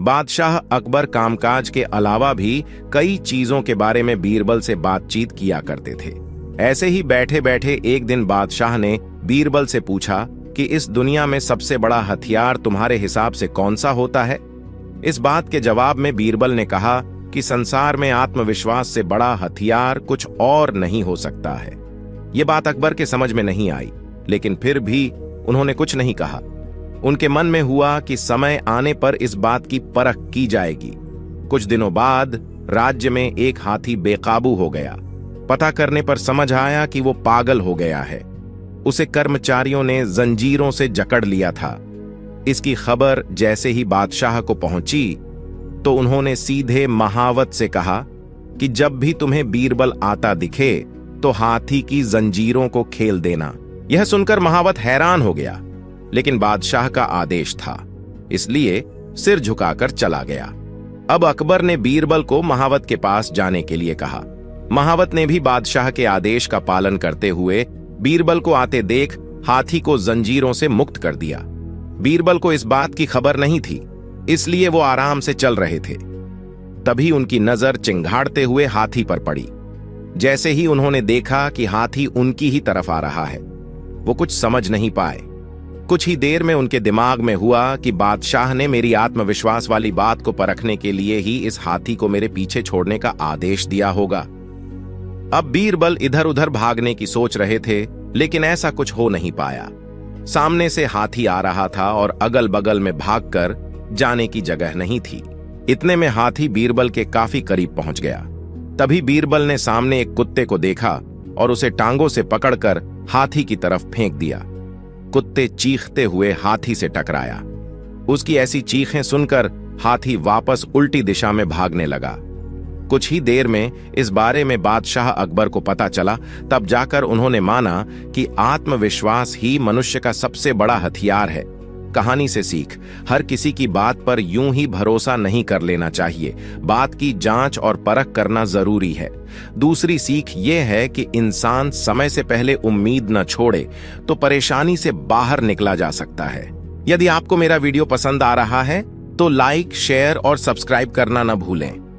बादशाह अकबर कामकाज के अलावा भी कई चीजों के बारे में बीरबल से बातचीत किया करते थे। ऐसे ही बैठे बैठे एक दिन बादशाह ने बीरबल से पूछा कि इस दुनिया में सबसे बड़ा हथियार तुम्हारे हिसाब से कौन सा होता है। इस बात के जवाब में बीरबल ने कहा कि संसार में आत्मविश्वास से बड़ा हथियार कुछ और नहीं हो सकता है। यह बात अकबर के समझ में नहीं आई, लेकिन फिर भी उन्होंने कुछ नहीं कहा। उनके मन में हुआ कि समय आने पर इस बात की परख की जाएगी। कुछ दिनों बाद राज्य में एक हाथी बेकाबू हो गया। पता करने पर समझ आया कि वो पागल हो गया है। उसे कर्मचारियों ने जंजीरों से जकड़ लिया था। इसकी खबर जैसे ही बादशाह को पहुंची तो उन्होंने सीधे महावत से कहा कि जब भी तुम्हें बीरबल आता दिखे तो हाथी की जंजीरों को खेल देना। यह सुनकर महावत हैरान हो गया, लेकिन बादशाह का आदेश था, इसलिए सिर झुकाकर चला गया। अब अकबर ने बीरबल को महावत के पास जाने के लिए कहा। महावत ने भी बादशाह के आदेश का पालन करते हुए बीरबल को आते देख हाथी को जंजीरों से मुक्त कर दिया। बीरबल को इस बात की खबर नहीं थी, इसलिए वो आराम से चल रहे थे। तभी उनकी नजर चिंघाड़ते हुए हाथी पर पड़ी। जैसे ही उन्होंने देखा कि हाथी उनकी ही तरफ आ रहा है, वो कुछ समझ नहीं पाए। कुछ ही देर में उनके दिमाग में हुआ कि बादशाह ने मेरी आत्मविश्वास वाली बात को परखने के लिए ही इस हाथी को मेरे पीछे छोड़ने का आदेश दिया होगा। अब बीरबल इधर उधर भागने की सोच रहे थे, लेकिन ऐसा कुछ हो नहीं पाया। सामने से हाथी आ रहा था और अगल बगल में भागकर जाने की जगह नहीं थी। इतने में हाथी बीरबल के काफी करीब पहुंच गया। तभी बीरबल ने सामने एक कुत्ते को देखा और उसे टांगों से पकड़कर हाथी की तरफ फेंक दिया। कुत्ते चीखते हुए हाथी से टकराया। उसकी ऐसी चीखें सुनकर हाथी वापस उल्टी दिशा में भागने लगा। कुछ ही देर में इस बारे में बादशाह अकबर को पता चला। तब जाकर उन्होंने माना कि आत्मविश्वास ही मनुष्य का सबसे बड़ा हथियार है। कहानी से सीख, हर किसी की बात पर यूं ही भरोसा नहीं कर लेना चाहिए। बात की जांच और परख करना जरूरी है। दूसरी सीख यह है कि इंसान समय से पहले उम्मीद न छोड़े तो परेशानी से बाहर निकला जा सकता है। यदि आपको मेरा वीडियो पसंद आ रहा है तो लाइक, शेयर और सब्सक्राइब करना न भूलें।